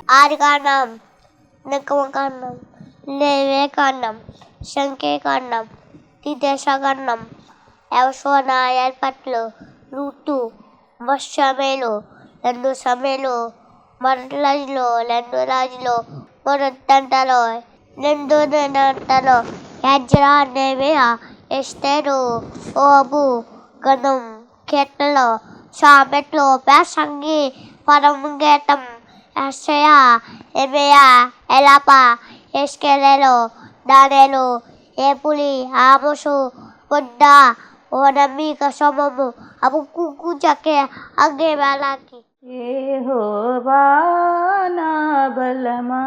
ఆదికాండం, నిర్గమకాండం, లేవియకాండం, సంఖ్యాకాండం, ద్విదశకాండం, యెహోషువ న్యాయాధిపతులు, రూతు, సమూయేలు, 2 సమూయేలు, మొదటి రాజులు, మొదటి దంతలో, 2 దంతలో, ఎజ్రా, నెహెమీయా, ఎస్తేరు, యోబు, గణం, కీర్తనలు, సామెతలు, ప్రసంగి, పరమగీతం, యెషయా, యెరెమీయా, ఎలాప, యెహెజ్కేలు, దానియేలు, ఏబూలి, ఆమోసు, బుద్ద, ఓనమీక, సమము, హబక్కూకు, జకర్యా, హగ్గై, మలాకి. యెహోవా నా బలమా,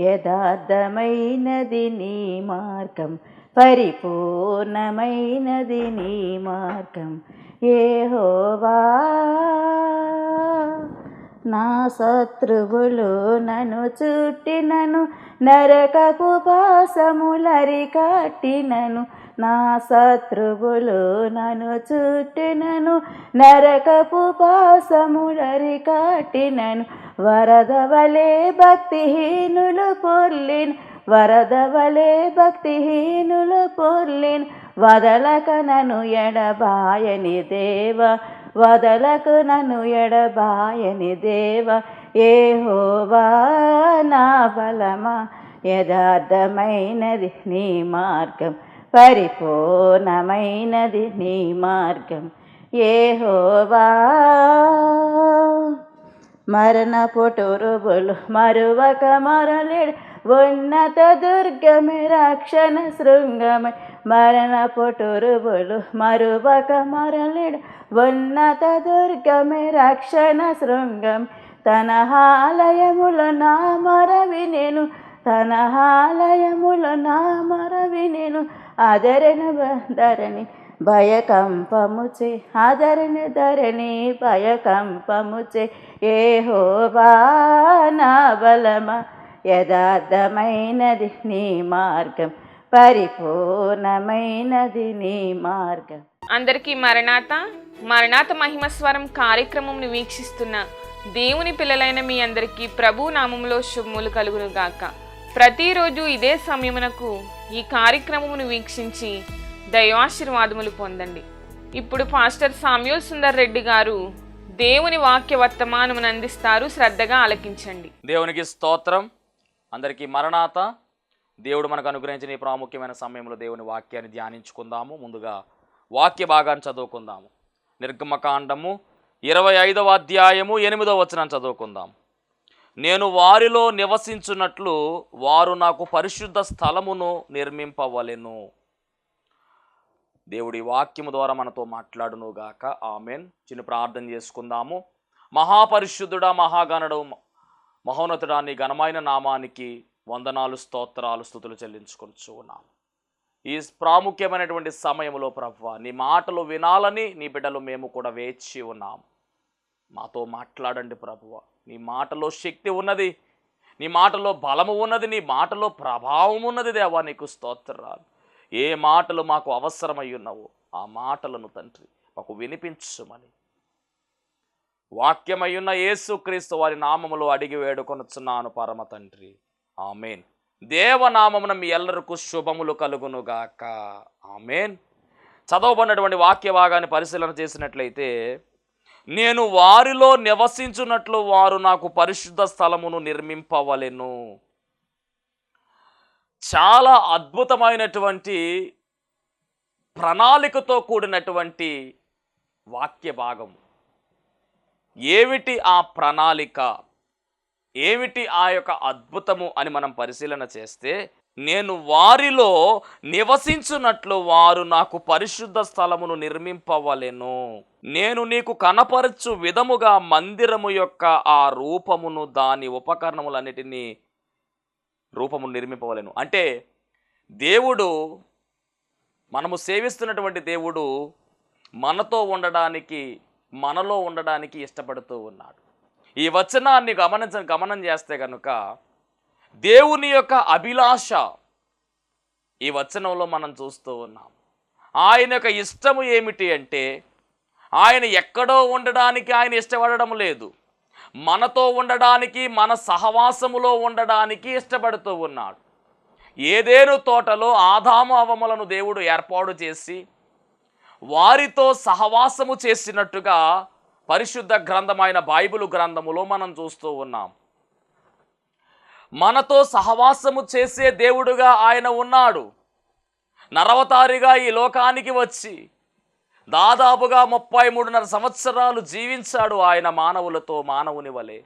యథార్థమైనది నీ మార్గం, పరిపూర్ణమైనది నీ మార్గం. యెహోవా నా శత్రువులు నన్ను చుట్టినను, నరకపు పాశములరికట్టినను. నా శత్రువులు నన్ను చుట్టినను, నరకపు పాశములరికట్టినను. వరద వలె భక్తిహీనులు పొర్లిన్, వరద వలె భక్తిహీనులు పొర్లిన్. వదలక నన్ను ఎడబాయని దేవ, వదలకు నన్ను ఎడబాయని దేవ. యెహోవా నా బలమా, యథార్థమైనది నీ మార్గం, పరిపూర్ణమైనది నీ మార్గం. యెహోవా మరణపు టురుబులు మరువక మరలేడు, ఉన్నత దుర్గమే రక్షణ శృంగమై. మరణపు టురుబులు మరువక మరలేడు, ఉన్నత దుర్గమే రక్షణ శృంగం. తన ఆలయములో నా మొరవి నేను, తన ఆలయములో నా మొరవి నేను. ఆదరణ ధరణి భయకంపముచే, ఆదరణ ధరణి భయకంపముచే. యెహోవా నా బలమా, యథార్థమైనది నీ మార్గం, పరిపూర్ణమైనది నీ మార్గం. అందరికీ మరణాత మహిమస్వరం కార్యక్రమంను వీక్షిస్తున్న దేవుని పిల్లలైన మీ అందరికీ ప్రభు నామములో శుభములు కలుగును గాక. ప్రతిరోజు ఇదే సమయమునకు ఈ కార్యక్రమమును వీక్షించి దైవాశీర్వాదములు పొందండి. ఇప్పుడు పాస్టర్ సామ్యూల్ సుందర్ రెడ్డి గారు దేవుని వాక్య వర్తమానమును అందిస్తారు. శ్రద్ధగా ఆలకించండి. దేవునికి స్తోత్రం. అందరికీ మరణాత. దేవుడు మనకు అనుగ్రహించిన ఈ ప్రాముఖ్యమైన సమయంలో దేవుని వాక్యాన్ని ధ్యానించుకుందాము. ముందుగా వాక్య భాగాన్ని చదువుకుందాము. నిర్గమకాండము 25వ అధ్యాయము 8వ వచనం చదువుకుందాం. నేను వారిలో నివసించున్నట్లు వారు నాకు పరిశుద్ధ స్థలమును నిర్మింపవలెను. దేవుడి వాక్యము ద్వారా మనతో మాట్లాడునుగాక. ఆమెన్. చిన్న ప్రార్థన చేసుకుందాము. మహాపరిశుద్ధుడా, మహాగణుడు, మహోన్నతుడా, నీ ఘనమైన నామానికి వందనాలు, స్తోత్రాలు, స్తుతులు చెల్లించుకొనుచు ఉన్నాము. ఈ ప్రాముఖ్యమైనటువంటి సమయంలో ప్రభువా, నీ మాటలు వినాలని నీ బిడ్డలు మేము కూడా వేచి ఉన్నాము. మాతో మాట్లాడండి ప్రభువా. నీ మాటలో శక్తి ఉన్నది, నీ మాటలో బలము ఉన్నది, నీ మాటలో ప్రభావం ఉన్నది. దేవా, నీకు స్తోత్రాలు. ఏ మాటలు మాకు అవసరమై ఉన్నావో ఆ మాటలను తండ్రి మాకు వినిపించుమని వాక్యమయ్యున్న యేసుక్రీస్తు వారి నామములో అడిగి వేడుకొనుచున్నాను పరమ తండ్రి. ఆమెన్. దేవనామమున మీ ఎల్లరికూ శుభములు కలుగునుగాక. ఆమెన్. చదవబడినటువంటి వాక్య భాగాన్ని పరిశీలన చేసినట్లయితే, నేను వారిలో నివసించున్నట్లు వారు నాకు పరిశుద్ధ స్థలమును నిర్మింపవలెను. చాలా అద్భుతమైనటువంటి ప్రణాళికతో కూడినటువంటి వాక్య భాగం. ఏమిటి ఆ ప్రణాళిక, ఏమిటి ఆ యొక్క అద్భుతము అని మనం పరిశీలన చేస్తే, నేను వారిలో నివసించున్నట్లు వారు నాకు పరిశుద్ధ స్థలమును నిర్మింపవలెను. నేను నీకు కనపరచు విధముగా మందిరము యొక్క ఆ రూపమును, దాని ఉపకరణములన్నిటినీ రూపమును నిర్మింపవలెను. అంటే దేవుడు, మనము సేవిస్తున్నటువంటి దేవుడు మనతో ఉండడానికి, మనలో ఉండడానికి ఇష్టపడుతూ ఉన్నాడు. ఈ వచనాన్ని గమనం చేస్తే కనుక దేవుని యొక్క అభిలాష ఈ వచనంలో మనం చూస్తూ ఉన్నాం. ఆయన యొక్క ఇష్టము ఏమిటి అంటే, ఆయన ఎక్కడో ఉండడానికి ఆయన ఇష్టపడడం లేదు. మనతో ఉండడానికి, మన సహవాసములో ఉండడానికి ఇష్టపడుతూ ఉన్నాడు. ఏదేను తోటలో ఆదాము అవ్వములను దేవుడు ఏర్పాటు చేసి వారితో సహవాసము చేసినట్టుగా పరిశుద్ధ గ్రంథమైన బైబిలు గ్రంథములో మనం చూస్తూ ఉన్నాం. మనతో సహవాసము చేసే దేవుడుగా ఆయన ఉన్నాడు. నరవతారిగా ఈ లోకానికి వచ్చి దాదాపుగా 33.5 సంవత్సరాలు జీవించాడు ఆయన మానవులతో, మానవుని వలె.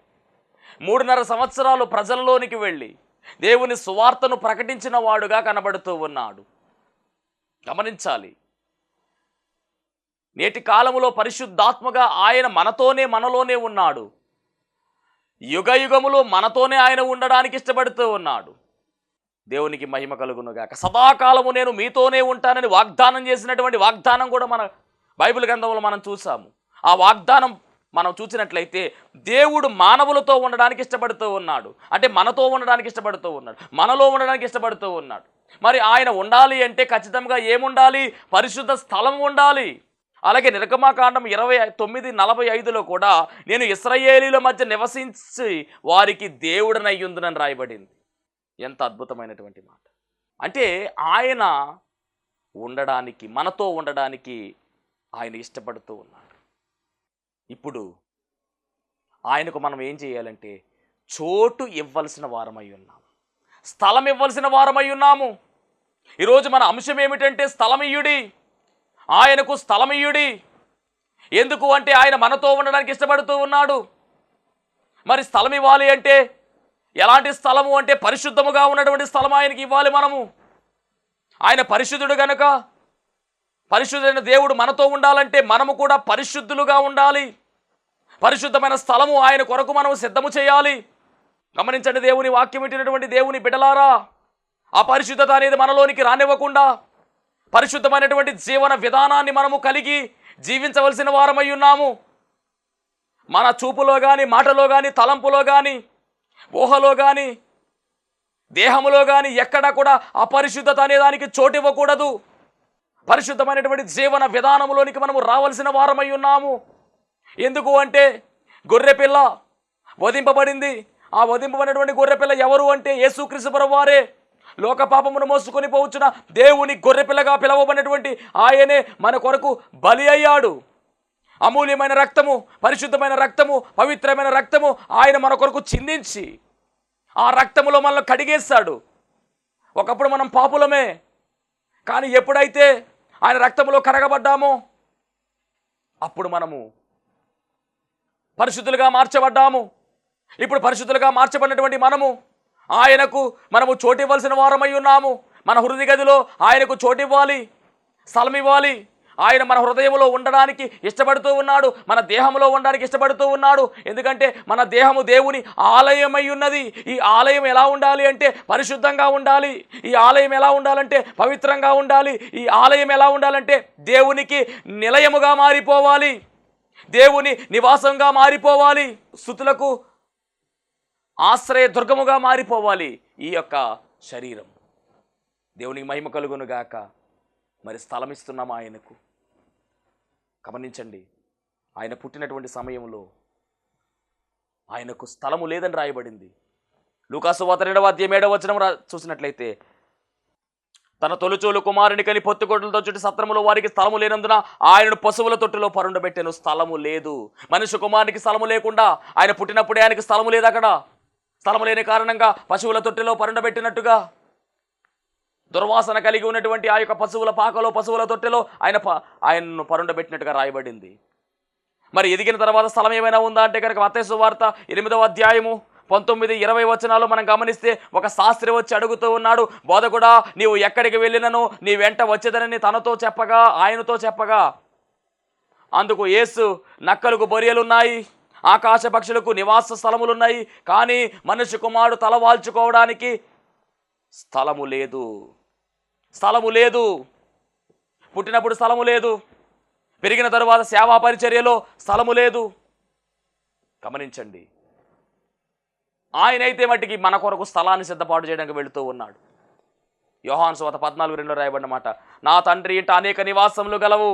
3.5 సంవత్సరాలు ప్రజల్లోనికి వెళ్ళి దేవుని సువార్తను ప్రకటించిన వాడుగా కనబడుతూ ఉన్నాడు. గమనించాలి, నేటి కాలములో పరిశుద్ధాత్మగా ఆయన మనలోనే ఉన్నాడు. యుగ యుగములో మనతోనే ఆయన ఉండడానికి ఇష్టపడుతూ ఉన్నాడు. దేవునికి మహిమ కలుగునుగాక. సదాకాలము నేను మీతోనే ఉంటానని వాగ్దానం చేసినటువంటి వాగ్దానం కూడా మన బైబిల్ గ్రంథంలో మనం చూసాము. ఆ వాగ్దానం మనం చూసినట్లయితే దేవుడు మానవులతో ఉండడానికి ఇష్టపడుతూ ఉన్నాడు. అంటే మనతో ఉండడానికి ఇష్టపడుతూ ఉన్నాడు, మనలో ఉండడానికి ఇష్టపడుతూ ఉన్నాడు. మరి ఆయన ఉండాలి అంటే ఖచ్చితంగా ఏముండాలి? పరిశుద్ధ స్థలం ఉండాలి. అలాగే నిర్గమాకాండం 29:45లో కూడా నేను ఇశ్రాయేలీల మధ్య నివసించి వారికి దేవుడనయ్యుందునని రాయబడింది. ఎంత అద్భుతమైనటువంటి మాట! అంటే ఆయన ఉండడానికి, మనతో ఉండడానికి ఆయన ఇష్టపడుతూ ఉన్నాడు. ఇప్పుడు ఆయనకు మనం ఏం చేయాలంటే చోటు ఇవ్వాల్సిన వారమై ఉన్నాము, స్థలం ఇవ్వాల్సిన వారమై ఉన్నాము. ఈరోజు మన అంశం ఏమిటంటే స్థలమియ్యుడి, ఆయనకు స్థలమియ్యుడి. ఎందుకు అంటే ఆయన మనతో ఉండడానికి ఇష్టపడుతూ ఉన్నాడు. మరి స్థలం ఇవ్వాలి అంటే ఎలాంటి స్థలము అంటే పరిశుద్ధముగా ఉన్నటువంటి స్థలం ఆయనకి ఇవ్వాలి మనము. ఆయన పరిశుద్ధుడు గనుక, పరిశుద్ధుడైన దేవుడు మనతో ఉండాలంటే మనము కూడా పరిశుద్ధులుగా ఉండాలి. పరిశుద్ధమైన స్థలము ఆయన కొరకు మనం సిద్ధము చేయాలి. గమనించండి, దేవుని వాక్యం వింటున్నటువంటి దేవుని బిడ్డలారా, ఆ పరిశుద్ధత అనేది మనలోనికి రానివ్వకుండా పరిశుద్ధమైనటువంటి జీవన విధానాన్ని మనము కలిగి జీవించవలసిన వారమై ఉన్నాము. మన చూపులో కానీ, మాటలో కానీ, తలంపులో కానీ, ఊహలో కానీ, దేహములో కానీ ఎక్కడా కూడా అపరిశుద్ధత అనే దానికి చోటు ఇవ్వకూడదు. పరిశుద్ధమైనటువంటి జీవన విధానంలోనికి మనము రావాల్సిన వారమై ఉన్నాము. ఎందుకు అంటే గొర్రెపిల్ల వధింపబడింది. ఆ వధింపబడినటువంటి గొర్రెపిల్ల ఎవరు అంటే యేసుక్రీస్తు ప్రభువారే. లోక పాపమును మోసుకొని పోవచ్చున దేవుని గొర్రెపిల్లగా పిలువబడినటువంటి ఆయనే మన కొరకు బలి అయ్యాడు. అమూల్యమైన రక్తము, పరిశుద్ధమైన రక్తము, పవిత్రమైన రక్తము ఆయన మన కొరకు చిందించి ఆ రక్తములో మనల్ని కడిగేశాడు. ఒకప్పుడు మనం పాపులమే, కానీ ఎప్పుడైతే ఆయన రక్తములో కడగబడ్డామో అప్పుడు మనము పరిశుద్ధులుగా మార్చబడ్డాము. ఇప్పుడు పరిశుద్ధులుగా మార్చబడినటువంటి ఆయనకు మనము చోటు ఇవ్వాల్సిన వారమై ఉన్నాము. మన హృదయ గదిలో ఆయనకు చోటు ఇవ్వాలి, స్థలం ఇవ్వాలి. ఆయన మన హృదయంలో ఉండడానికి ఇష్టపడుతూ ఉన్నాడు, మన దేహంలో ఉండడానికి ఇష్టపడుతూ ఉన్నాడు. ఎందుకంటే మన దేహము దేవుని ఆలయమై ఉన్నది. ఈ ఆలయం ఎలా ఉండాలి అంటే పరిశుద్ధంగా ఉండాలి. ఈ ఆలయం ఎలా ఉండాలంటే పవిత్రంగా ఉండాలి. ఈ ఆలయం ఎలా ఉండాలంటే దేవునికి నిలయముగా మారిపోవాలి, దేవుని నివాసంగా మారిపోవాలి, స్తుతులకు ఆశ్రయ దుర్గముగా మారిపోవాలి ఈ యొక్క శరీరం. దేవునికి మహిమ కలుగును గాక. మరి స్థలం ఇస్తున్నాం ఆయనకు. గమనించండి, ఆయన పుట్టినటువంటి సమయంలో ఆయనకు స్థలము లేదని రాయబడింది. లూకాసు వార్త 2:7 చూసినట్లయితే తన తొలిచూలు కుమారుని కని పొత్తుకొడ్లతో చుట్టి సత్రములో వారికి స్థలము లేనందున ఆయనను పశువుల తొట్టిలో పరుండబెట్టాను. స్థలము లేదు. మనుష్య కుమారునికి స్థలము లేకుండా ఆయన పుట్టినప్పుడే ఆయనకి స్థలము లేదు. అక్కడ స్థలము లేని కారణంగా పశువుల తొట్టిలో పరుండబెట్టినట్టుగా దుర్వాసన కలిగి ఉన్నటువంటి ఆ యొక్క పశువుల పాకలో, పశువుల తొట్టెలో ఆయనను పరుండబెట్టినట్టుగా రాయబడింది. మరి ఎదిగిన తర్వాత స్థలం ఏమైనా ఉందా అంటే కనుక మత్తయి సువార్త 8:19-20 మనం గమనిస్తే ఒక శాస్త్రి వచ్చి అడుగుతూ ఉన్నాడు, బోధకుడా నీవు ఎక్కడికి వెళ్ళినను నీ వెంట వచ్చేదనని ఆయనతో చెప్పగా అందుకు యేసు, నక్కలకు బొరియలున్నాయి, ఆకాశ పక్షులకు నివాస స్థలములున్నాయి, కానీ మనుష్య కుమారుడు తల వాల్చుకోవడానికి స్థలము లేదు. స్థలము లేదు. పుట్టినప్పుడు స్థలము లేదు, పెరిగిన తరువాత సేవా పరిచర్యలో స్థలము లేదు. గమనించండి, ఆయనైతే మట్టికి మన కొరకు స్థలాన్ని సిద్ధపాటు చేయడానికి వెళుతూ ఉన్నాడు. యోహాను సువార్త 14:2 రాయబడిన మాట, నా తండ్రి ఇంట అనేక నివాసములు గలవు,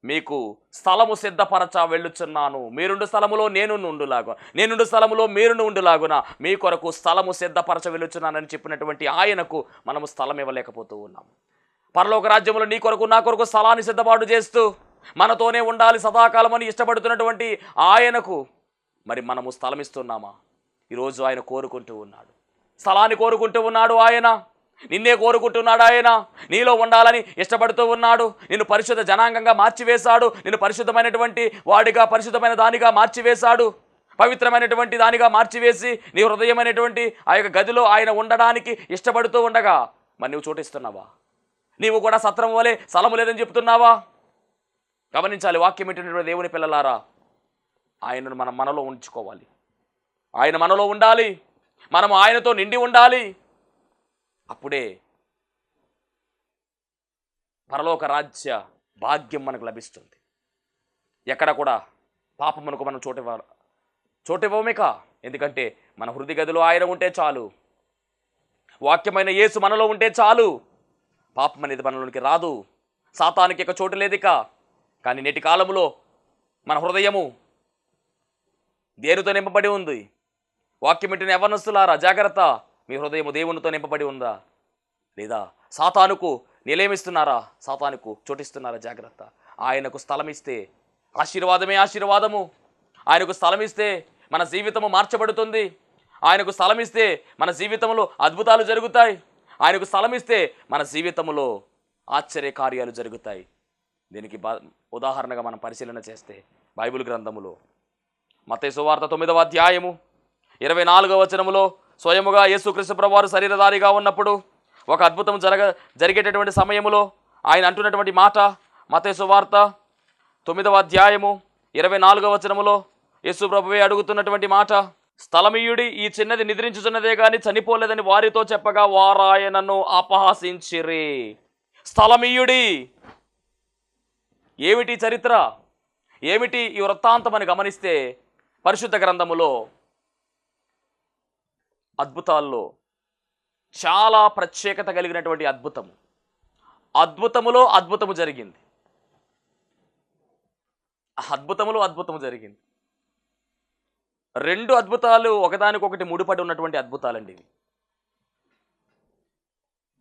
మీకు స్థలము సిద్ధపరచ వెళ్ళుచున్నాను. మీరుండు స్థలములో నేనుండు స్థలములో మీరును ఉండులాగున మీ కొరకు స్థలము సిద్ధపరచ వెళ్ళుచున్నానని చెప్పినటువంటి ఆయనకు మనము స్థలం ఇవ్వలేకపోతూ ఉన్నాము. పరలోక రాజ్యంలో నీ కొరకు నా కొరకు స్థలాన్ని సిద్ధపాటు చేస్తూ మనతోనే ఉండాలి సదాకాలం అని ఇష్టపడుతున్నటువంటి ఆయనకు మరి మనము స్థలం ఇస్తున్నామా? ఈరోజు ఆయన కోరుకుంటూ ఉన్నాడు, స్థలాన్ని కోరుకుంటూ ఉన్నాడు. ఆయన నిన్నే కోరుకుంటున్నాడు. ఆయన నీలో ఉండాలని ఇష్టపడుతూ ఉన్నాడు. నిన్ను పరిశుద్ధ జనాంగంగా మార్చివేశాడు. నిన్ను పరిశుద్ధమైనటువంటి వాడిగా, పరిశుద్ధమైన దానిగా మార్చివేశాడు. పవిత్రమైనటువంటి దానిగా మార్చివేసి నీ హృదయమైనటువంటి ఆ యొక్క గదిలో ఆయన ఉండడానికి ఇష్టపడుతూ ఉండగా మరి నువ్వు చోటిస్తున్నావా? నీవు కూడా సత్రం వలె స్థలము లేదని చెప్తున్నావా? గమనించాలి. వాక్యం ఏంటంటే దేవుని పిల్లలారా, ఆయనను మనం మనలో ఉంచుకోవాలి. ఆయన మనలో ఉండాలి. మనము ఆయనతో నిండి ఉండాలి. అప్పుడే పరలోక రాజ్య భాగ్యం మనకు లభిస్తుంది. ఎక్కడ కూడా పాపమునకు మనం చోటివ్వమేక. ఎందుకంటే మన హృదయ గదిలో ఆయన ఉంటే చాలు, వాక్యమైన యేసు మనలో ఉంటే చాలు. పాపం అనేది మనలోనికి రాదు, సాతానికి ఇక చోటు లేదు ఇక. కానీ నేటి కాలంలో మన హృదయము దేనితో నింపబడి ఉంది? వాక్యం ఇంటిని యవ్వనస్తులారా జాగ్రత్త, మీ హృదయము దేవునితో నింపబడి ఉందా? లేదా సాతానుకు నిలయమిస్తున్నారా? సాతానుకు చోటిస్తున్నారా? జాగ్రత్త. ఆయనకు స్థలం ఇస్తే ఆశీర్వాదమే ఆశీర్వాదము. ఆయనకు స్థలం ఇస్తే మన జీవితము మార్చబడుతుంది. ఆయనకు స్థలం ఇస్తే మన జీవితంలో అద్భుతాలు జరుగుతాయి. ఆయనకు స్థలం ఇస్తే మన జీవితంలో ఆశ్చర్య కార్యాలు జరుగుతాయి. దీనికి ఉదాహరణగా మనం పరిశీలన చేస్తే బైబిల్ గ్రంథములో మత్తయి సువార్త 9వ అధ్యాయము 24వ వచనములో స్వయముగా యేసుక్రీస్తు ప్రభువారు శరీరధారిగా ఉన్నప్పుడు ఒక అద్భుతం జరిగేటటువంటి సమయములో ఆయన అంటున్నటువంటి మాట, మత్తయి సువార్త 9వ అధ్యాయము 24వ వచనములో యేసు ప్రభువే అడుగుతున్నటువంటి మాట, స్థలమీయుడి, ఈ చిన్నది నిద్రించుచున్నదే గాని చనిపోలేదని వారితో చెప్పగా వారాయనను అపహసించిరి. స్థలమీయుడి. ఏమిటి చరిత్ర? ఏమిటి ఈ వృత్తాంతం అని గమనిస్తే పరిశుద్ధ గ్రంథములో అద్భుతాల్లో చాలా ప్రత్యేకత కలిగినటువంటి అద్భుతములో అద్భుతము జరిగింది. అద్భుతము జరిగింది. 2 అద్భుతాలు ఒకదానికొకటి ముడిపడి ఉన్నటువంటి అద్భుతాలండి ఇవి.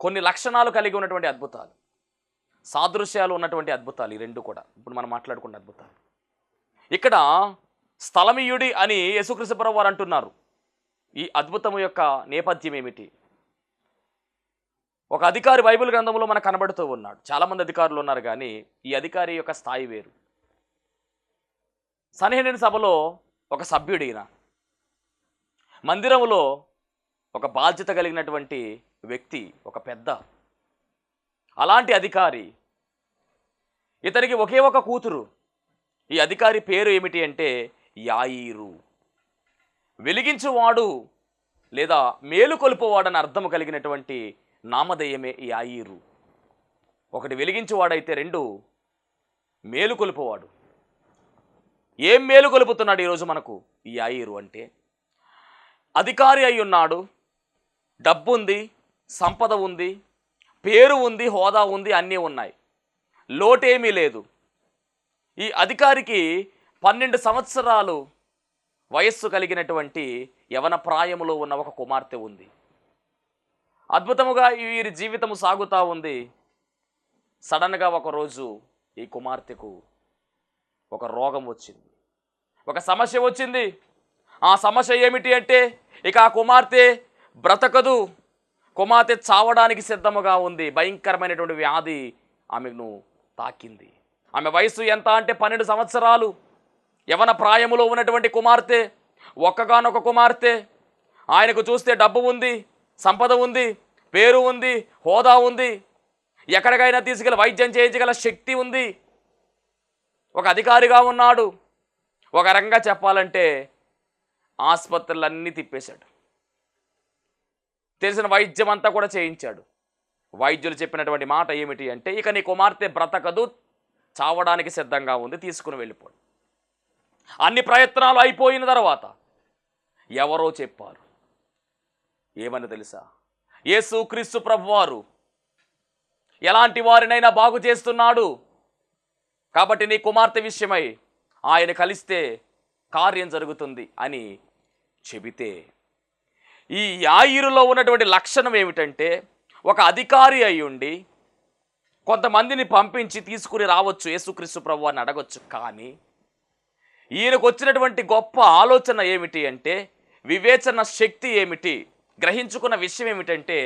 కొన్ని లక్షణాలు కలిగి ఉన్నటువంటి అద్భుతాలు, సాదృశ్యాలు ఉన్నటువంటి అద్భుతాలు ఈ 2 కూడా. ఇప్పుడు మనం మాట్లాడుకున్న అద్భుతాలు. ఇక్కడ స్థలమీయుడి అని యేసుక్రీస్తు ప్రభువు వారు అంటున్నారు. ఈ అద్భుతము యొక్క నేపథ్యం ఏమిటి? ఒక అధికారి బైబిల్ గ్రంథంలో మనకు కనబడుతూ ఉన్నాడు. చాలామంది అధికారులు ఉన్నారు, కానీ ఈ అధికారి యొక్క స్థాయి వేరు. సన్హెద్రిన్ సభలో ఒక సభ్యుడిన, మందిరంలో ఒక బాధ్యత కలిగినటువంటి వ్యక్తి, ఒక పెద్ద. అలాంటి అధికారి, ఇతనికి ఒకే ఒక కూతురు. ఈ అధికారి పేరు ఏమిటి అంటే యాయీరు. వెలిగించువాడు లేదా మేలుకొలుపువాడని అర్థము కలిగినటువంటి నామధేయమే యాయీరు. ఒకటి వెలిగించువాడైతే 2 మేలుకొలుపువాడు. ఏం మేలుకొలుపుతున్నాడు ఈరోజు మనకు ఈ యాయీరు అంటే? అధికారి అయి ఉన్నాడు, డబ్బు ఉంది, సంపద ఉంది, పేరు ఉంది, హోదా ఉంది, అన్నీ ఉన్నాయి, లోటేమీ లేదు. ఈ అధికారికి 12 సంవత్సరాలు వయస్సు కలిగినటువంటి యవన ప్రాయములో ఉన్న ఒక కుమార్తె ఉంది. అద్భుతముగా వీరి జీవితము సాగుతూ ఉంది. సడన్గా ఒకరోజు ఈ కుమార్తెకు ఒక రోగం వచ్చింది, ఒక సమస్య వచ్చింది. ఆ సమస్య ఏమిటి అంటే ఇక ఆ కుమార్తె బ్రతకదు, కుమార్తె చావడానికి సిద్ధముగా ఉంది. భయంకరమైనటువంటి వ్యాధి ఆమెను తాకింది. ఆమె వయసు ఎంత అంటే 12 సంవత్సరాలు. యవన ప్రాయములో ఉన్నటువంటి కుమార్తె, ఒక్కగానొక కుమార్తె. ఆయనకు చూస్తే డబ్బు ఉంది, సంపద ఉంది, పేరు ఉంది, హోదా ఉంది, ఎక్కడికైనా తీసుకెళ్ళి వైద్యం చేయించగల శక్తి ఉంది. ఒక అధికారిగా ఉన్నాడు. ఒక రకంగా చెప్పాలంటే ఆసుపత్రులన్నీ తిప్పేశాడు. తెలిసిన వైద్యం అంతా కూడా చేయించాడు. వైద్యులు చెప్పినటువంటి మాట ఏమిటి అంటే ఇక నీ కుమార్తె బ్రతకదు, చావడానికి సిద్ధంగా ఉంది, తీసుకుని వెళ్ళిపోడు. అన్ని ప్రయత్నాలు అయిపోయిన తర్వాత ఎవరో చెప్పారు. ఏమని తెలుసా? యేసుక్రీస్తు ప్రభువారు ఎలాంటి వారినైనా బాగు చేస్తున్నాడు. కాబట్టి నీ కుమార్తె విషయమై ఆయన కలిస్తే కార్యం జరుగుతుంది అని చెబితే, ఈ యాయిరులో ఉన్నటువంటి లక్షణం ఏమిటంటే, ఒక అధికారి అయి ఉండి కొంతమందిని పంపించి తీసుకుని రావచ్చు, యేసుక్రీస్తు ప్రభువు అని అడగొచ్చు. కానీ ఈయనకు వచ్చినటువంటి గొప్ప ఆలోచన ఏమిటి అంటే, వివేచన శక్తి ఏమిటి, గ్రహించుకున్న విషయం ఏమిటంటే,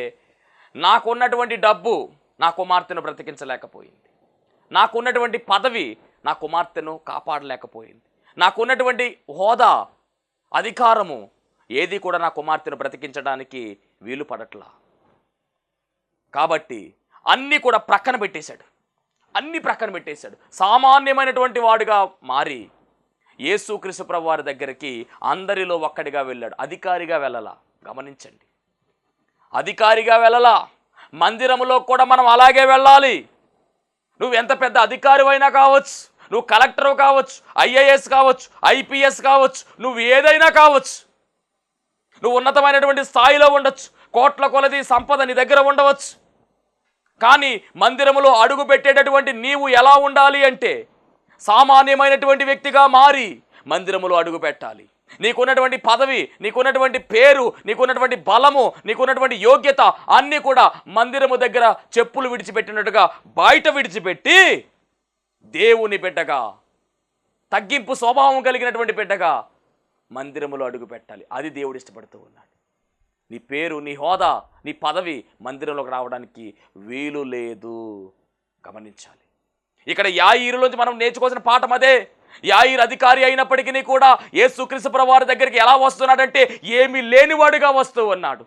నాకున్నటువంటి డబ్బు నా కుమార్తెను బ్రతికించలేకపోయింది, నాకున్నటువంటి పదవి నా కుమార్తెను కాపాడలేకపోయింది, నాకున్నటువంటి హోదా, అధికారము ఏది కూడా నా కుమార్తెను బ్రతికించడానికి వీలు పడట్లా. కాబట్టి అన్నీ కూడా ప్రక్కన పెట్టేశాడు, అన్నీ ప్రక్కన పెట్టేశాడు. సామాన్యమైనటువంటి వాడుగా మారి యేసుక్రీస్తు ప్రభు వారి దగ్గరికి అందరిలో ఒక్కడిగా వెళ్ళాడు. అధికారిగా వెళ్ళలా. గమనించండి, అధికారిగా వెళ్ళలా. మందిరములో కూడా మనం అలాగే వెళ్ళాలి. నువ్వు ఎంత పెద్ద అధికారి అయినా కావచ్చు, నువ్వు కలెక్టర్ కావచ్చు, ఐఏఎస్ కావచ్చు, ఐపీఎస్ కావచ్చు, నువ్వు ఏదైనా కావచ్చు, నువ్వు ఉన్నతమైనటువంటి స్థాయిలో ఉండొచ్చు, కోట్ల కొలది సంపద నీ దగ్గర ఉండవచ్చు. కానీ మందిరములో అడుగు పెట్టేటటువంటి నీవు ఎలా ఉండాలి అంటే, సామాన్యమైనటువంటి వ్యక్తిగా మారి మందిరములో అడుగు పెట్టాలి. నీకున్నటువంటి పదవి, నీకున్నటువంటి పేరు, నీకున్నటువంటి బలము, నీకున్నటువంటి యోగ్యత అన్నీ కూడా మందిరము దగ్గర చెప్పులు విడిచిపెట్టినట్టుగా బయట విడిచిపెట్టి దేవుని బిడ్డగా, తగ్గింపు స్వభావం కలిగినటువంటి బిడ్డగా మందిరములో అడుగు పెట్టాలి. అది దేవుడు ఇష్టపడుతూ ఉన్నాడు. నీ పేరు, నీ హోదా, నీ పదవి మందిరంలోకి రావడానికి వీలు లేదు. గమనించాలి. ఇక్కడ యాయీరులోంచి మనం నేర్చుకోవాల్సిన పాఠం అదే. యాయీరు అధికారి అయినప్పటికీ కూడా యేసుక్రీస్తు ప్రభువు వారి దగ్గరికి ఎలా వస్తున్నాడంటే, ఏమీ లేనివాడుగా వస్తూ ఉన్నాడు.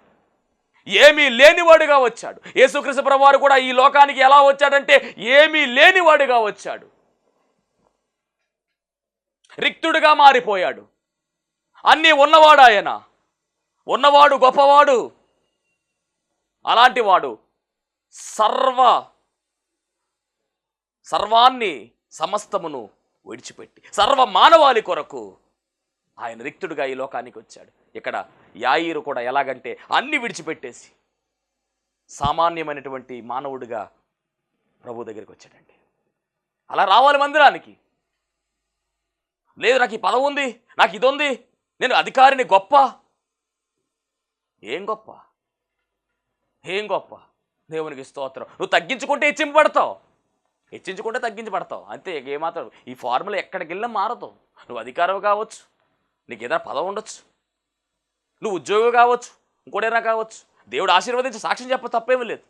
ఏమీ లేనివాడుగా వచ్చాడు. యేసుక్రీస్తు ప్రభువు వారు కూడా ఈ లోకానికి ఎలా వచ్చాడంటే, ఏమీ లేనివాడుగా వచ్చాడు. రిక్తుడుగా మారిపోయాడు. అన్నీ ఉన్నవాడు ఆయన. ఉన్నవాడు గొప్పవాడు. అలాంటి వాడు సర్వాన్ని సమస్తమును విడిచిపెట్టి సర్వ మానవాళి కొరకు ఆయన రిక్తుడుగా ఈ లోకానికి వచ్చాడు. ఇక్కడ యాయీరు కూడా ఎలాగంటే అన్ని విడిచిపెట్టేసి సామాన్యమైనటువంటి మానవుడిగా ప్రభు దగ్గరికి వచ్చాడండి. అలా రావాలి మందిరానికి. లేదు నాకు ఈ పదవి ఉంది, నాకు ఇది ఉంది, నేను అధికారిని, గొప్ప. ఏం గొప్ప? ఏం గొప్ప? దేవునికి స్తోత్రం. నువ్వు తగ్గించుకుంటే హెచ్చింపబడతావు, హెచ్చించుకుంటే తగ్గించబడతావు, అంతే. ఏమాత్రం ఈ ఫార్ములా ఎక్కడికి వెళ్ళినా మారతావు. నువ్వు అధికారం కావచ్చు, నీకు ఏదైనా పదవి ఉండొచ్చు, నువ్వు ఉద్యోగం కావచ్చు, ఇంకోటైనా కావచ్చు. దేవుడు ఆశీర్వదించి సాక్ష్యం చెప్ప తప్పేమీ లేదు.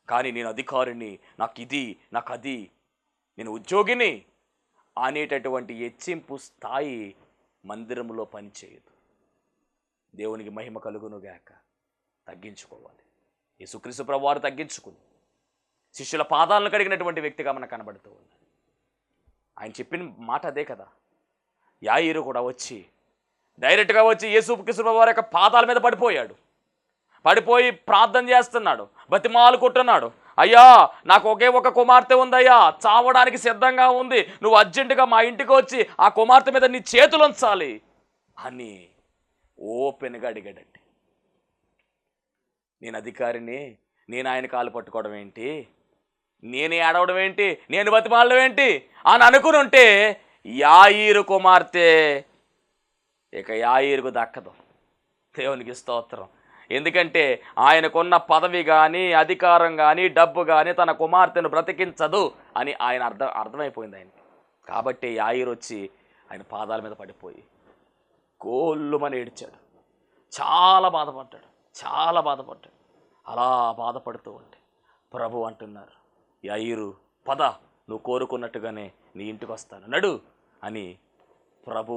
కానీ నేను అధికారిని, నాకు ఇది, నాకు అది, నేను ఉద్యోగిని అనేటటువంటి హెచ్చింపు స్థాయి మందిరంలో పనిచేయదు. దేవునికి మహిమ కలుగునుగాక. తగ్గించుకోవాలి. యేసుక్రీస్తు ప్రభువు వారు తగ్గించుకుని శిష్యుల పాదాలను కడిగినటువంటి వ్యక్తిగా మనకు కనబడుతూ ఉన్నాడు. ఆయన చెప్పిన మాట అదే కదా. యాయీరు కూడా వచ్చి డైరెక్ట్గా వచ్చి యేసుక్రీస్తు ప్రభువు వారి యొక్క పాదాల మీద పడిపోయాడు. పడిపోయి ప్రార్థన చేస్తున్నాడు, బతిమాలు కొట్టున్నాడు. అయ్యా, నాకు ఒకే ఒక కుమార్తె ఉందయ్యా, చావడానికి సిద్ధంగా ఉంది, నువ్వు అర్జెంటుగా మా ఇంటికి వచ్చి ఆ కుమార్తె మీద నీ చేతులు ఉంచాలి అని ఓపెన్గా అడిగాడండి. నేను అధికారిని, నేను ఆయన కాలు పట్టుకోవడం ఏంటి, నేనే ఆడవడం ఏంటి, నేను బతిమాలడం ఏంటి అని అనుకుని ఉంటే యాయీరు కుమార్తె ఇక యాయీరుకు దక్కదు. దేవునికి స్తోత్రం. ఎందుకంటే ఆయనకున్న పదవి కానీ, అధికారం కానీ, డబ్బు కానీ తన కుమార్తెను బ్రతికించదు అని ఆయన అర్థమైపోయింది ఆయనకి. కాబట్టి యాయీరు వచ్చి ఆయన పాదాల మీద పడిపోయి గోళ్ళుమని ఏడ్చాడు. చాలా బాధపడ్డాడు, చాలా బాధపడ్డాడు. అలా బాధపడుతూ ఉంటే ప్రభు అంటున్నారు, యాయీరు పద, నువ్వు కోరుకున్నట్టుగానే నీ ఇంటికి వస్తాను, నడు అని ప్రభు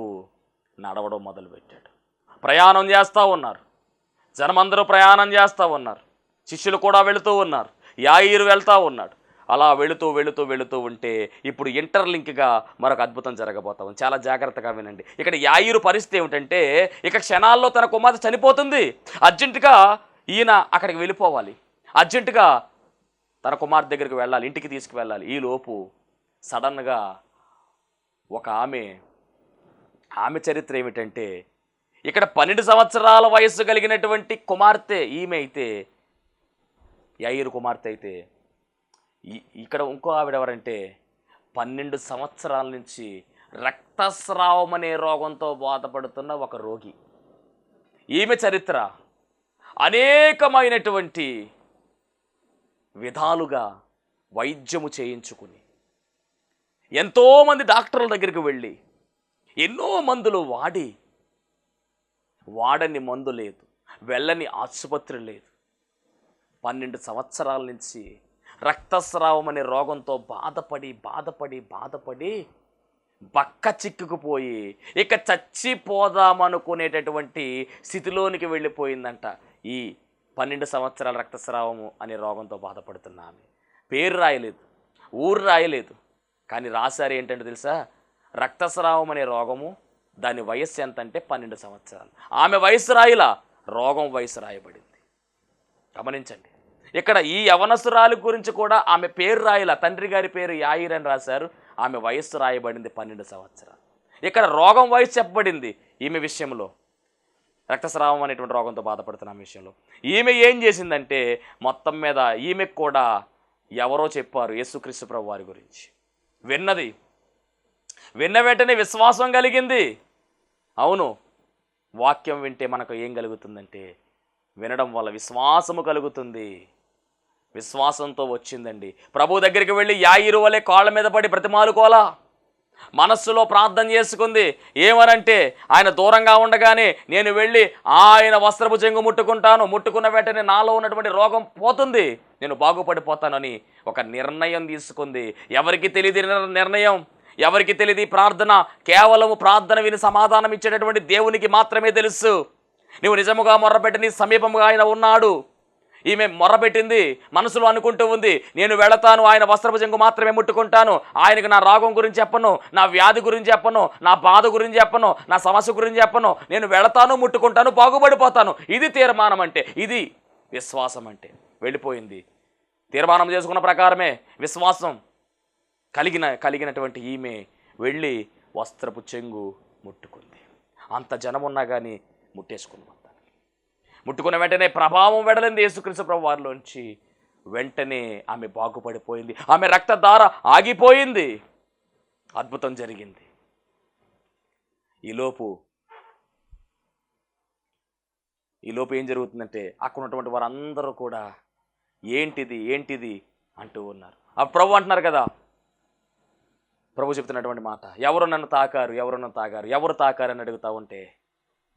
నడవడం మొదలుపెట్టాడు. ప్రయాణం చేస్తూ ఉన్నారు. జనమందరూ ప్రయాణం చేస్తూ ఉన్నారు. శిష్యులు కూడా వెళుతూ ఉన్నారు. యాయీరు వెళ్తూ ఉన్నాడు. అలా వెళుతూ ఉంటే ఇప్పుడు ఇంటర్లింక్గా మరొక అద్భుతం జరగబోతా ఉంది. చాలా జాగ్రత్తగా వినండి. ఇక్కడ యాయీరు పరిస్థితి ఏమిటంటే, ఇక క్షణాల్లో తన కుమార్తె చనిపోతుంది. అర్జెంటుగా ఈయన అక్కడికి వెళ్ళిపోవాలి, అర్జెంటుగా తన కుమార్తె దగ్గరికి వెళ్ళాలి, ఇంటికి తీసుకువెళ్ళాలి. ఈలోపు సడన్గా ఒక ఆమె చరిత్ర ఏమిటంటే, ఇక్కడ 12 సంవత్సరాల వయస్సు కలిగినటువంటి కుమార్తె ఈమె అయితే, యాయీరు కుమార్తె అయితే, ఇక్కడ ఇంకో ఆవిడ ఎవరంటే 12 సంవత్సరాల నుంచి రక్తస్రావం అనే రోగంతో బాధపడుతున్న ఒక రోగి. ఈమె చరిత్ర అనేకమైనటువంటి విధాలుగా వైద్యము చేయించుకుని ఎంతోమంది డాక్టర్ల దగ్గరికి వెళ్ళి ఎన్నో మందులు వాడని మందు లేదు, వెళ్ళని ఆసుపత్రి లేదు. 12 సంవత్సరాల నుంచి రక్తస్రావం అనే రోగంతో బాధపడి బక్క చిక్కుకుపోయి ఇక చచ్చిపోదామనుకునేటటువంటి స్థితిలోనికి వెళ్ళిపోయిందంట ఈ 12 సంవత్సరాల రక్తస్రావము అనే రోగంతో బాధపడుతున్న ఆమె. పేరు రాయలేదు, ఊరు రాయలేదు, కానీ రాశారు ఏంటంటే తెలుసా, రక్తస్రావం అనే రోగము, దాని వయస్సు ఎంత అంటే 12 సంవత్సరాలు. ఆమె వయసు రాయిలా, రోగం వయసు రాయబడింది. గమనించండి, ఇక్కడ ఈ యవనసురాలి గురించి కూడా ఆమె పేరు రాయిలా, తండ్రి గారి పేరు యాయిర్ అని రాశారు, ఆమె వయస్సు రాయబడింది 12 సంవత్సరాలు. ఇక్కడ రోగం వయసు చెప్పబడింది ఈమె విషయంలో, రక్తస్రావం అనేటువంటి రోగంతో బాధపడుతున్న ఆమె విషయంలో. ఈమె ఏం చేసిందంటే మొత్తం మీద ఈమెకు కూడా ఎవరో చెప్పారు యేసుక్రీస్తు ప్రభు వారి గురించి. విన్న వెంటనే విశ్వాసం కలిగింది. అవును, వాక్యం వింటే మనకు ఏం కలుగుతుందంటే వినడం వల్ల విశ్వాసము కలుగుతుంది. విశ్వాసంతో వచ్చిందండి. ప్రభు దగ్గరికి వెళ్ళి యాయిరు వలె కాళ్ళ మీద పడి బ్రతిమాలుకోలా, మనస్సులో ప్రార్థన చేసుకుంది. ఏమనంటే ఆయన దూరంగా ఉండగానే నేను వెళ్ళి ఆయన వస్త్రపు చెంగు ముట్టుకున్న వెంటనే నాలో ఉన్నటువంటి రోగం పోతుంది, నేను బాగుపడిపోతానని ఒక నిర్ణయం తీసుకుంది. ఎవరికి తెలియదు నిర్ణయం, ఎవరికి తెలియదు ప్రార్థన, కేవలము ప్రార్థన విని సమాధానం ఇచ్చేటటువంటి దేవునికి మాత్రమే తెలుసు. నువ్వు నిజముగా మొర్రపెట్టి నీ సమీపంగా ఆయన ఉన్నాడు. ఈమె మొర్రపెట్టింది, మనసులో అనుకుంటూ ఉంది, నేను వెళతాను, ఆయన వస్త్రపు చెంగు మాత్రమే ముట్టుకుంటాను, ఆయనకు నా రోగం గురించి చెప్పను, నా వ్యాధి గురించి చెప్పను, నా బాధ గురించి చెప్పను, నా సమస్య గురించి చెప్పను, నేను వెళతాను, ముట్టుకుంటాను, బాగుపడిపోతాను. ఇది తీర్మానం అంటే, ఇది విశ్వాసం అంటే. వెళ్ళిపోయింది, తీర్మానం చేసుకున్న ప్రకారమే విశ్వాసం కలిగినటువంటి ఈమె వెళ్ళి వస్త్రపు చెంగు ముట్టుకుంది. అంత జనం ఉన్నా కానీ ముట్టుకున్న వెంటనే ప్రభావం వెడలింది యేసుక్రీస్తు ప్రభు వారిలోంచి. వెంటనే ఆమె బాగుపడిపోయింది, ఆమె రక్తధార ఆగిపోయింది, అద్భుతం జరిగింది. ఈలోపు ఏం జరుగుతుందంటే అక్కడ ఉన్నటువంటి వారందరూ కూడా ఏంటిది అంటూ ఉన్నారు. ఆ ప్రభు అంటున్నారు కదా, ప్రభు చెప్తున్నటువంటి మాట, ఎవరు నన్ను తాకారు, ఎవరు తాకారని అడుగుతా ఉంటే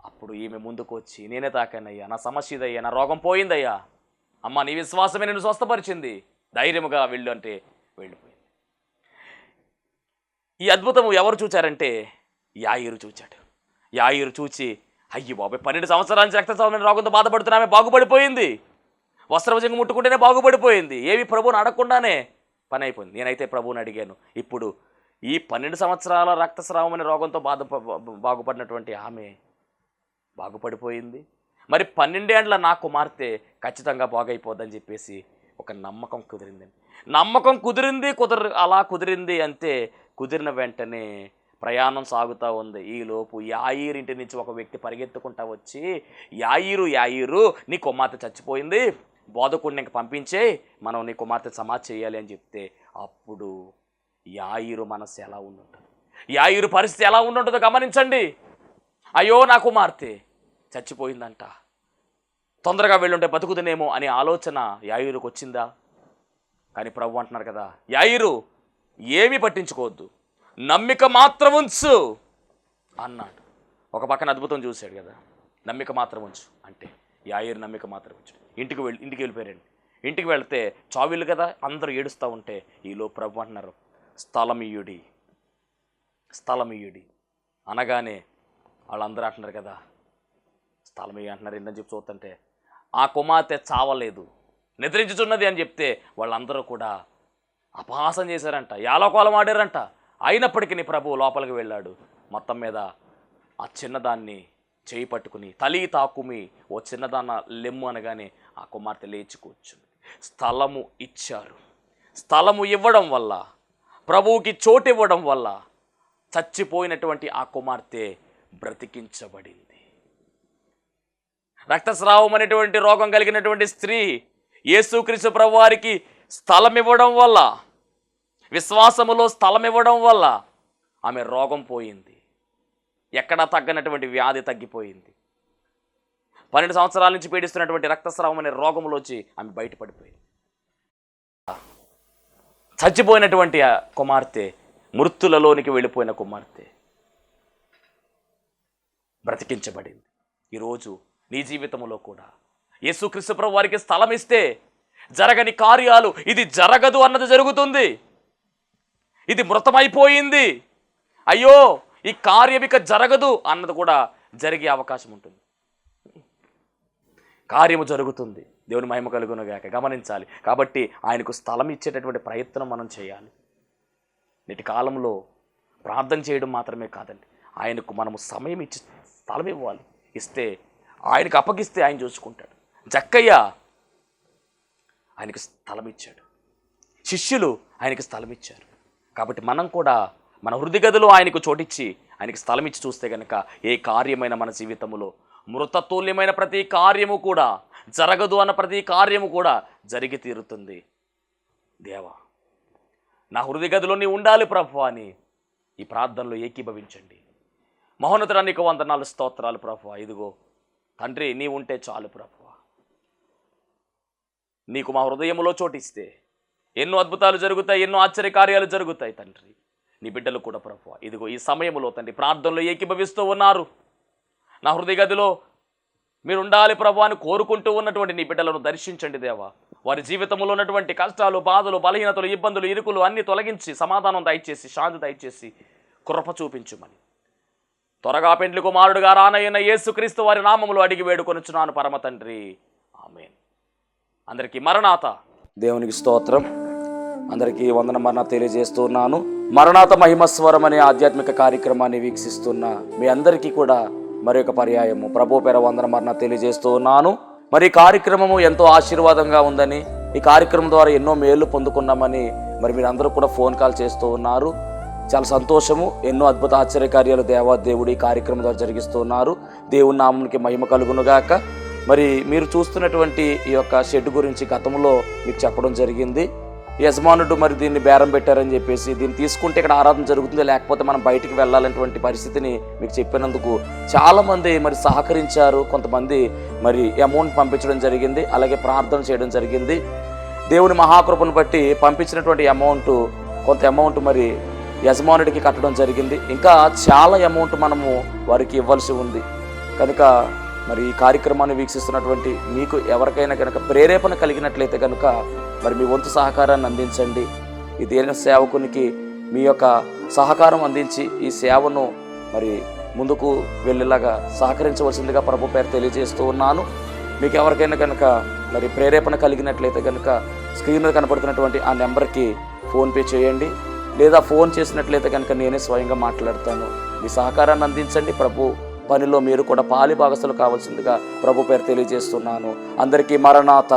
అప్పుడు ఈమె ముందుకు వచ్చి, నేనే తాకానయ్యా, నా సమస్య ఇదయ్యా, నా రోగం పోయిందయ్యా, అమ్మ నీ విశ్వాసమే నేను స్వస్థపరిచింది, ధైర్యముగా వెళ్ళు అంటే వెళ్ళిపోయింది. ఈ అద్భుతము ఎవరు చూచారంటే యాయిరు చూచాడు. యాయిరు చూచి, అయ్యి బాబాయ్ 12 సంవత్సరాల నుంచి రక్తస్రావం రోగంతో బాధపడుతున్నామే, బాగుపడిపోయింది, వస్త్రపు చెంగు ముట్టుకుంటేనే బాగుపడిపోయింది, ఏవి ప్రభువుని అడగకుండానే పని అయిపోయింది. నేనైతే ప్రభువుని అడిగాను. ఇప్పుడు ఈ 12 సంవత్సరాల రక్తస్రావం అనే రోగంతో బాగుపడినటువంటి ఆమె బాగుపడిపోయింది. మరి 12 ఏండ్ల నా కుమార్తె ఖచ్చితంగా బాగైపోద్దని చెప్పేసి ఒక నమ్మకం కుదిరింది. అలా కుదిరింది అంతే. కుదిరిన వెంటనే ప్రయాణం సాగుతూ ఉంది. ఈలోపు యాయిరు ఇంటి నుంచి ఒక వ్యక్తి పరిగెత్తుకుంటా వచ్చి, యాయిరు నీ కుమార్తె చచ్చిపోయింది, బోధకుడిని ఇంక పంపించే, మనం నీ కుమార్తె సమాధి చేయాలి అని చెప్తే అప్పుడు యాయిరు మనస్సు ఎలా ఉండుంటుంది, యాయిరు పరిస్థితి ఎలా ఉండుంటుందో గమనించండి. అయ్యో నా కుమార్తె చచ్చిపోయిందంట, తొందరగా వెళ్ళుంటే బతుకుతుందేమో అనే ఆలోచన యాయిరుకు వచ్చిందా? కానీ ప్రభు అంటున్నారు కదా, యాయిరు ఏమీ పట్టించుకోవద్దు, నమ్మిక మాత్రం ఉంచు అన్నాడు. ఒక పక్కన అద్భుతం చూశాడు కదా, నమ్మిక మాత్రం ఉంచు అంటే యాయిరు నమ్మిక మాత్రం ఉంచు. ఇంటికి వెళ్ళిపోయారండి. ఇంటికి వెళ్తే చావిళ్ళు కదా, అందరూ ఏడుస్తూ ఉంటే ఈలో ప్రభు అంటున్నారు, స్థలమియుడి అనగానే వాళ్ళందరూ అంటున్నారు కదా, స్థలమియ్య అంటున్నారు ఏంటని చెప్పి చూస్తుంటే ఆ కుమార్తె చావలేదు, నిద్రించుచున్నది అని చెప్తే వాళ్ళందరూ కూడా అపహాసం చేశారంట, యాలకోలం ఆడారంట. అయినప్పటికీ ప్రభు లోపలికి వెళ్ళాడు. మొత్తం మీద ఆ చిన్నదాన్ని చేయి పట్టుకుని తలి తాకుమి, ఓ చిన్నదాన్న లెమ్ము అనగానే ఆ కుమార్తె లేచి కూర్చుంది. స్థలము ఇచ్చారు. స్థలము ఇవ్వడం వల్ల, ప్రభువుకి చోటు ఇవ్వడం వల్ల చచ్చిపోయినటువంటి ఆ కుమార్తె బ్రతికించబడింది. రక్తస్రావం అనేటువంటి రోగం కలిగినటువంటి స్త్రీ యేసుక్రీస్తు ప్రభువారికి స్థలం ఇవ్వడం వల్ల, విశ్వాసములో స్థలం ఇవ్వడం వల్ల ఆమె రోగం పోయింది. ఎక్కడా తగ్గనటువంటి వ్యాధి తగ్గిపోయింది. 12 సంవత్సరాల నుంచి పీడిస్తున్నటువంటి రక్తస్రావం అనే రోగంలోంచి ఆమె బయటపడిపోయింది. చచ్చిపోయినటువంటి ఆ కుమార్తె, మృతులలోనికి వెళ్ళిపోయిన కుమార్తె బ్రతికించబడింది. ఈరోజు నీ జీవితంలో కూడా యేసుక్రీస్తు ప్రభు వారికి స్థలం ఇస్తే జరగని కార్యాలు, ఇది జరగదు అన్నది జరుగుతుంది. ఇది మృతమైపోయింది, అయ్యో ఈ కార్యం ఇక జరగదు అన్నది కూడా జరిగే అవకాశం ఉంటుంది. కార్యము జరుగుతుంది. దేవుని మహిమ కలుగునుగాక. గమనించాలి. కాబట్టి ఆయనకు స్థలం ఇచ్చేటటువంటి ప్రయత్నం మనం చేయాలి. నేటి కాలంలో ప్రార్థన చేయడం మాత్రమే కాదండి, ఆయనకు మనము సమయం ఇచ్చి స్థలం ఇవ్వాలి. ఇస్తే ఆయనకు అప్పగిస్తే ఆయన చూసుకుంటాడు. జక్కయ్య ఆయనకు స్థలం ఇచ్చాడు, శిష్యులు ఆయనకి స్థలం ఇచ్చారు. కాబట్టి మనం కూడా మన హృదయ గదిలో ఆయనకు చోటిచ్చి ఆయనకి స్థలం ఇచ్చి చూస్తే కనుక ఏ కార్యమైన మన జీవితంలో మృతతుల్యమైన ప్రతి కార్యము కూడా, జరగదు అన్న ప్రతి కార్యము కూడా జరిగి తీరుతుంది. దేవా, నా హృదయ గదిలో నీ ఉండాలి ప్రభు అని ఈ ప్రార్థనలో ఏకీభవించండి. మహోన్నతుడా, నీకు వందనాలు, స్తోత్రాలు ప్రభు. ఇదిగో తండ్రి, నీ ఉంటే చాలు ప్రభు. నీకు మా హృదయంలో చోటిస్తే ఎన్నో అద్భుతాలు జరుగుతాయి, ఎన్నో ఆశ్చర్య కార్యాలు జరుగుతాయి తండ్రి. నీ బిడ్డలు కూడా ప్రభు ఇదిగో ఈ సమయంలో తండ్రి ప్రార్థనలో ఏకీభవిస్తూ ఉన్నారు. నా హృదయ గదిలో మీరు ఉండాలి ప్రభు అని కోరుకుంటూ ఉన్నటువంటి నీ బిడ్డలను దర్శించండి దేవా. వారి జీవితంలో ఉన్నటువంటి కష్టాలు, బాధలు, బలహీనతలు, ఇబ్బందులు, ఇరుకులు అన్నీ తొలగించి సమాధానం దయచేసి, శాంతి దయచేసి కృప చూపించుమని త్వరగా పెండ్లి కుమారుడుగా రానయ్యన యేసుక్రీస్తు వారి నామములో అడిగి వేడుకొనుచున్నాను పరమ తండ్రి, ఆమేన్. అందరికీ మరణాత. దేవునికి స్తోత్రం. అందరికీ వందన మరణ తెలియజేస్తున్నాను. మరణాత మహిమస్వరం అనే ఆధ్యాత్మిక కార్యక్రమాన్ని వీక్షిస్తున్న మీ అందరికీ కూడా మరి ఒక పర్యాయము ప్రభు పేర వందన మరణ తెలియజేస్తూ ఉన్నాను. మరి ఈ కార్యక్రమము ఎంతో ఆశీర్వాదంగా ఉందని, ఈ కార్యక్రమం ద్వారా ఎన్నో మేళ్లు పొందుకున్నామని మరి మీరు అందరూ కూడా ఫోన్ కాల్ చేస్తూ ఉన్నారు. చాలా సంతోషము. ఎన్నో అద్భుత ఆశ్చర్యకార్యాలు దేవాదేవుడు ఈ కార్యక్రమం ద్వారా జరిగిస్తూ ఉన్నారు. దేవుని నామమునికి మహిమ కలుగునుగాక. మరి మీరు చూస్తున్నటువంటి ఈ యొక్క షెడ్ గురించి గతంలో మీకు చెప్పడం జరిగింది. యజమానుడు మరి దీన్ని బేరం పెట్టారని చెప్పేసి, దీన్ని తీసుకుంటే ఇక్కడ ఆరాధన జరుగుతుంది, లేకపోతే మనం బయటికి వెళ్ళాలనేటువంటి పరిస్థితిని మీకు చెప్పినందుకు చాలామంది మరి సహకరించారు. కొంతమంది మరి అమౌంట్ పంపించడం జరిగింది, అలాగే ప్రార్థన చేయడం జరిగింది. దేవుని మహాకృపను బట్టి పంపించినటువంటి అమౌంట్, కొంత అమౌంట్ మరి యజమానుడికి కట్టడం జరిగింది. ఇంకా చాలా అమౌంట్ మనము వారికి ఇవ్వాల్సి ఉంది. కనుక మరి ఈ కార్యక్రమాన్ని వీక్షిస్తున్నటువంటి మీకు ఎవరికైనా కనుక ప్రేరేపణ కలిగినట్లయితే కనుక మరి మీ వంతు సహకారాన్ని అందించండి. ఈ దేని సేవకునికి మీ యొక్క సహకారం అందించి ఈ సేవను మరి ముందుకు వెళ్ళేలాగా సహకరించవలసిందిగా ప్రభు పేరు తెలియజేస్తూ ఉన్నాను. మీకు ఎవరికైనా కనుక మరి ప్రేరేపణ కలిగినట్లయితే కనుక స్క్రీన్ మీద కనపడుతున్నటువంటి ఆ నెంబర్కి ఫోన్పే చేయండి, లేదా ఫోన్ చేసినట్లయితే కనుక నేనే స్వయంగా మాట్లాడతాను. మీ సహకారాన్ని అందించండి. ప్రభు పనిలో మీరు కూడా పాలి భాగస్తులు కావాల్సిందిగా ప్రభు పేరు తెలియజేస్తున్నాను. అందరికీ మరణాత.